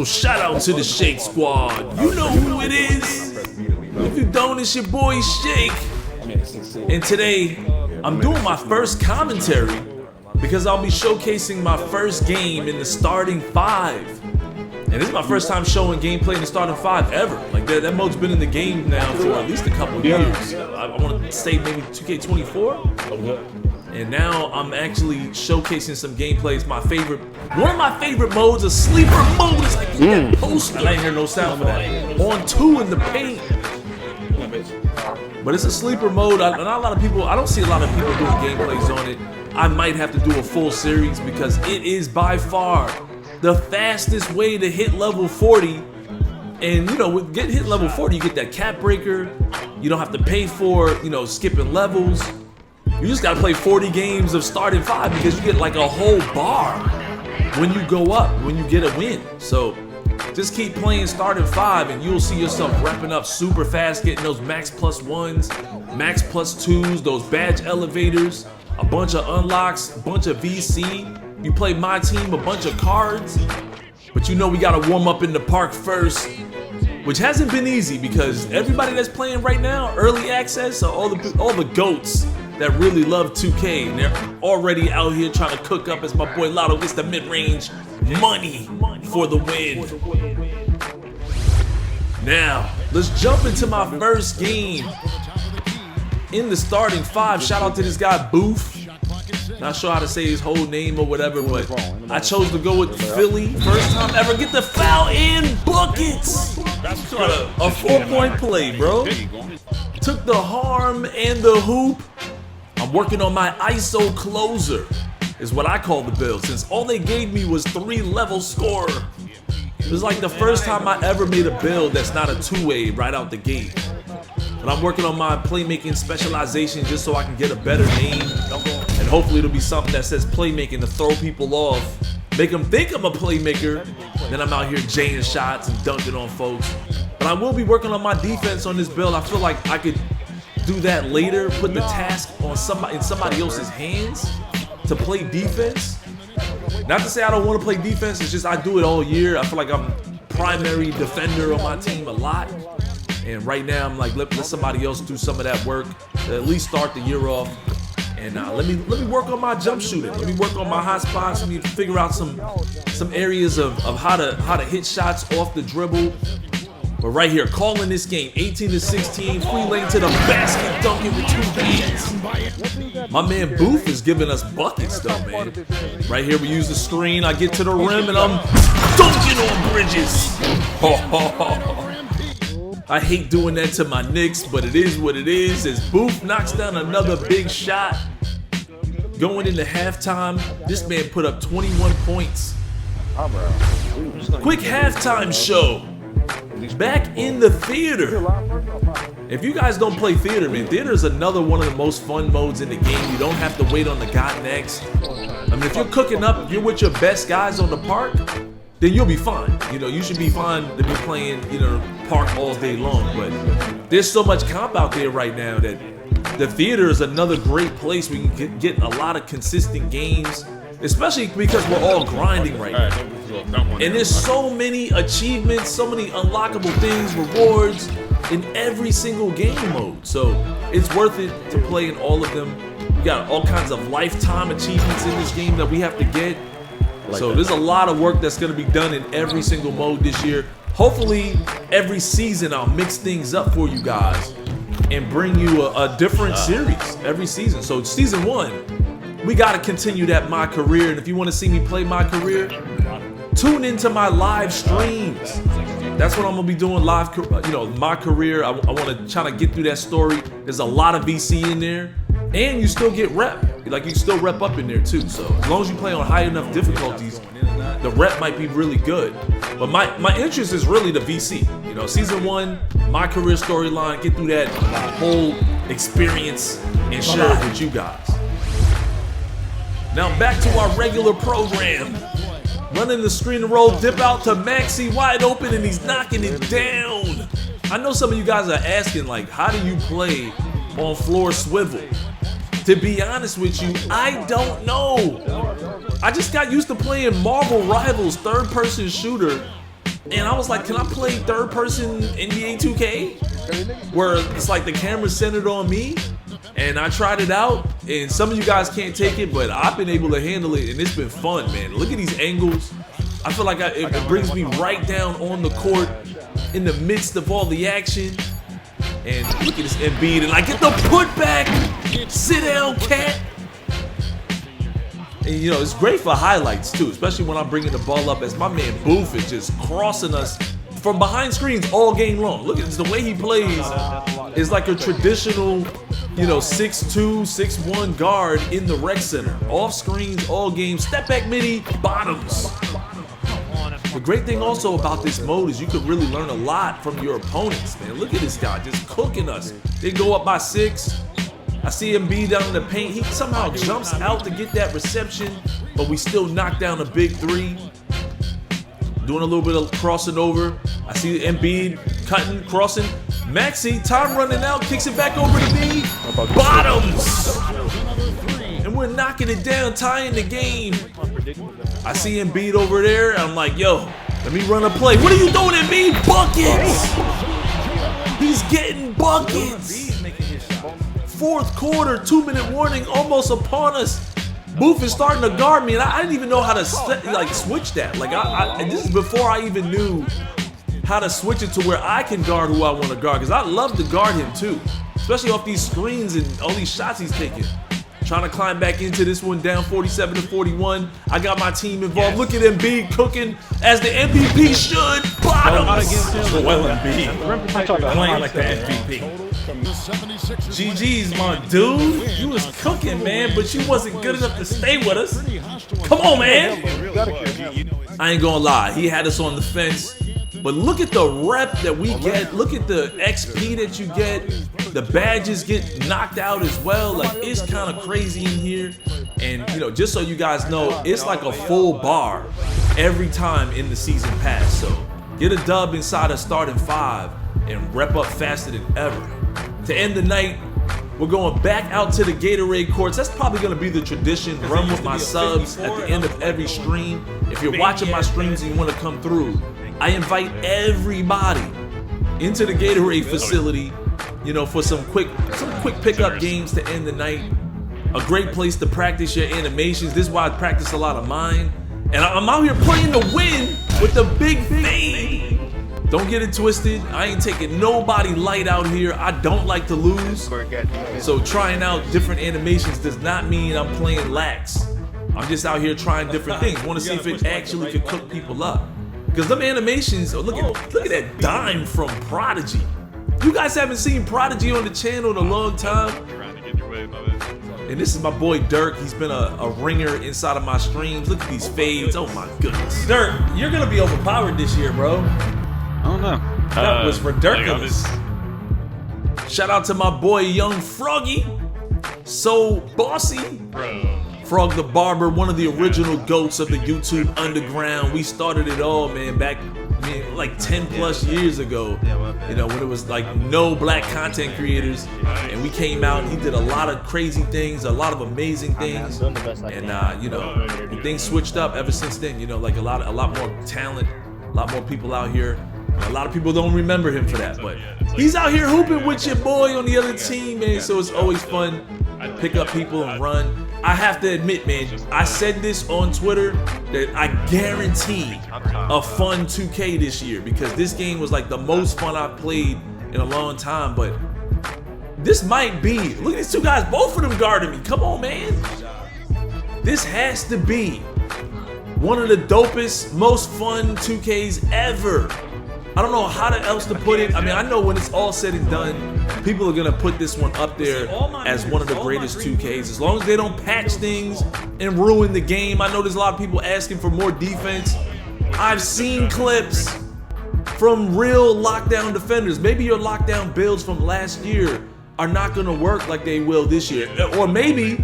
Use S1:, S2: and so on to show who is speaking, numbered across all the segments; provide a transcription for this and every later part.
S1: So shout out to the Shake Squad. You know who it is. If you don't, it's your boy Shake. And today, I'm doing my first commentary because I'll be showcasing my first game in the starting 5. And this is my first time showing gameplay in the starting 5 ever. Like that mode's been in the game now for at least a couple of years. I want to say maybe 2K24. And now I'm actually showcasing some gameplay. It's my favorite, one of my favorite modes, a sleeper mode. It's like that poster. I ain't hear no sound for that. On 2 in the paint. But it's a sleeper mode. Not a lot of people, I don't see a lot of people doing gameplays on it. I might have to do a full series because it is by far the fastest way to hit level 40. And you know, with hit level 40, you get that cap breaker. You don't have to pay for, you know, skipping levels. You just gotta play 40 games of starting 5 because you get like a whole bar when you go up, when you get a win. So just keep playing starting 5 and you'll see yourself repping up super fast, getting those max +1s, max +2s, those badge elevators, a bunch of unlocks, a bunch of VC. You play my team, a bunch of cards. But you know we gotta warm up in the park first, which hasn't been easy because everybody that's playing right now, early access, are all the goats that really love 2K, and they're already out here trying to cook up as my boy Lotto gets the mid-range money for the win. Now, let's jump into my first game in the starting 5. Shout out to this guy, Booth. Not sure how to say his whole name or whatever, but I chose to go with Philly. First time ever get the foul in buckets. A 4-point play, bro. Took the harm and the hoop. I'm working on my ISO closer, is what I call the build, since all they gave me was 3-level scorer. It was like the first time I ever made a build that's not a 2-way right out the gate. But I'm working on my playmaking specialization just so I can get a better name. And hopefully it'll be something that says playmaking to throw people off, make them think I'm a playmaker. Then I'm out here jaying shots and dunking on folks. But I will be working on my defense on this build. I feel like I could do that later, put the task on somebody else's hands to play defense. Not to say I don't want to play defense, it's just I do it all year. I feel like I'm primary defender on my team a lot. And right now I'm like, let somebody else do some of that work to at least start the year off. And let me work on my jump shooting. Let me work on my hot spots. Let me figure out some areas of how to hit shots off the dribble. But right here, calling this game, 18-16, free lane to the basket, dunking with 2 hands. My man Booth is giving us buckets though, man. Right here, we use the screen. I get to the rim and I'm dunking on Bridges. I hate doing that to my Knicks, but it is what it is. As Booth knocks down another big shot. Going into halftime, this man put up 21 points. Quick halftime show. Back in the theater. If you guys don't play theater, man, theater is another one of the most fun modes in the game. You don't have to wait on the guy next. I mean, if you're cooking up, if you're with your best guys on the park, then you'll be fine. You know, you should be fine to be playing, you know, park all day long. But there's so much comp out there right now that the theater is another great place where you can get a lot of consistent games, especially because we're all grinding right now. And there's so many achievements, so many unlockable things, rewards in every single game mode. So it's worth it to play in all of them. We got all kinds of lifetime achievements in this game that we have to get. So there's a lot of work that's going to be done in every single mode this year. Hopefully every season I'll mix things up for you guys and bring you a different series every season. So season 1, we got to continue that My Career. And if you want to see me play My Career, tune into my live streams. That's what I'm gonna be doing live, you know, My Career. I want to try to get through that story. There's a lot of VC in there, and you still get rep. Like you still rep up in there too. So as long as you play on high enough difficulties, the rep might be really good. But my interest is really the VC. You know, season 1, My Career storyline. Get through that whole experience and share it with you guys. Now back to our regular program. Running the screen and roll, dip out to Maxi, wide open, and he's knocking it down. I know some of you guys are asking, like, how do you play on floor swivel? To be honest with you, I don't know. I just got used to playing Marvel Rivals third-person shooter And I was like, can I play third person NBA 2K? Where it's like the camera's centered on me. And I tried it out, and some of you guys can't take it, but I've been able to handle it, and it's been fun, man. Look at these angles. I feel like it brings me right down on the court in the midst of all the action. And look at this Embiid, and I get the putback. Sit down, cat. And you know, it's great for highlights too, especially when I'm bringing the ball up as my man Booth is just crossing us from behind screens all game long. Look at this, the way he plays is like a traditional, you know, 6'2", 6'1" guard in the rec center. Off screens all game, step back midi, bottoms. The great thing also about this mode is you can really learn a lot from your opponents, man. Look at this guy just cooking us. They go up by 6. I see him be down in the paint. He somehow jumps out to get that reception, but we still knock down a big 3. Doing a little bit of crossing over. I see Embiid cutting, crossing. Maxi, time running out, kicks it back over to me. Bottoms! And we're knocking it down, tying the game. I see Embiid over there. I'm like, yo, let me run a play. What are you doing, Embiid? Buckets! He's getting buckets. Fourth quarter, 2-minute warning almost upon us. Booth is starting to guard me, and I didn't even know how to switch that. Like, and this is before I even knew how to switch it to where I can guard who I want to guard, because I love to guard him too, especially off these screens and all these shots he's taking. Trying to climb back into this one, down 47-41. I got my team involved. Look at Embiid cooking as the MVP should. Bottoms. Well, Embiid playing like the MVP. GG's, my dude. You was cooking, man, but you wasn't good enough to stay with us. Come on, man. I ain't gonna lie. He had us on the fence. But look at the rep that we get. Look at the XP that you get. The badges get knocked out as well. Like, it's kind of crazy in here. And, you know, just so you guys know, it's like a full bar every time in the season pass. So get a dub inside a starting 5 and rep up faster than ever. To end the night, we're going back out to the Gatorade courts. That's probably going to be the tradition. Run with my subs at the end of every stream. If you're watching my streams and you want to come through, I invite everybody into the Gatorade facility, you know, for some quick pickup games to end the night. A great place to practice your animations. This is why I practice a lot of mine. And I'm out here playing to win with the big fade. Don't get it twisted. I ain't taking nobody light out here. I don't like to lose. So trying out different animations does not mean I'm playing lax. I'm just out here trying different things. Want to see if it actually could cook people up. Because them animations, look at that dime from Prodigy. You guys haven't seen Prodigy on the channel in a long time. And this is my boy Dirk. He's been a ringer inside of my streams. Look at these fades. Oh my goodness. Dirk, you're gonna be overpowered this year, bro.
S2: I don't know.
S1: That was ridiculous. Shout out to my boy Young Froggy. So bossy.
S2: Bro.
S1: Frog the Barber, one of the original goats of the YouTube underground. We started it all, man, back like 10 plus years ago. You know, when it was like no black content creators, and we came out and he did a lot of crazy things, a lot of amazing things, and you know, things switched up ever since then. You know, like a lot more talent, a lot more people out here. A lot of people don't remember him for that, but he's out here hooping with your boy on the other team, man. So it's always fun to pick up people and run. I have to admit, man, I said this on Twitter that I guarantee a fun 2K this year, because this game was like the most fun I've played in a long time. But this might be, look at these two guys, both of them guarding me. Come on, man. This has to be one of the dopest, most fun 2Ks ever. I don't know how else to put it. I mean, I know when it's all said and done, people are gonna put this one up there as one of the greatest 2Ks. As long as they don't patch things and ruin the game. I know there's a lot of people asking for more defense. I've seen clips from real lockdown defenders. Maybe your lockdown builds from last year are not gonna work like they will this year. Or maybe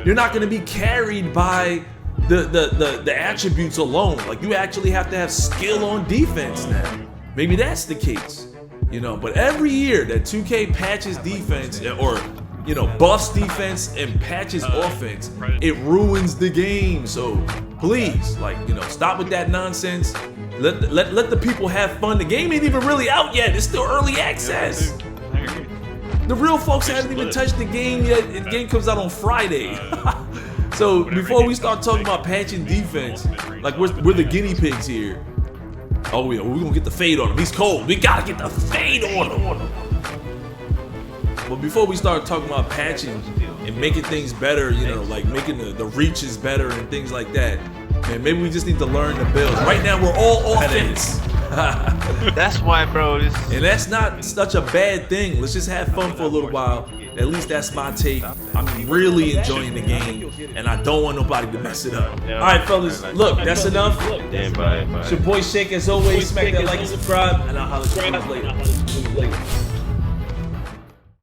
S1: you're not gonna be carried by the attributes alone. Like, you actually have to have skill on defense now. Maybe that's the case, you know. But every year that 2K patches defense, or, you know, buffs defense and patches offense, it ruins the game. So please, like, you know, stop with that nonsense. Let the people have fun. The game ain't even really out yet. It's still early access. The real folks haven't even touched the game yet. The game comes out on Friday. So before we start talking about patching defense, like we're the guinea pigs here. Oh yeah, we're gonna get the fade on him. He's cold. We gotta get the fade on him. But before we start talking about patching and making things better, you know, like making the reaches better and things like that, man, maybe we just need to learn the builds. Right now, we're all offense.
S2: That's why, bro.
S1: And that's not such a bad thing. Let's just have fun for a little while. At least that's my take. I'm really enjoying the game, and I don't want nobody to mess it up. All right, fellas, look, that's enough.
S2: Damn, bye.
S1: It's your boy Shake, as always. Smack that like and subscribe, and I'll holler at you later.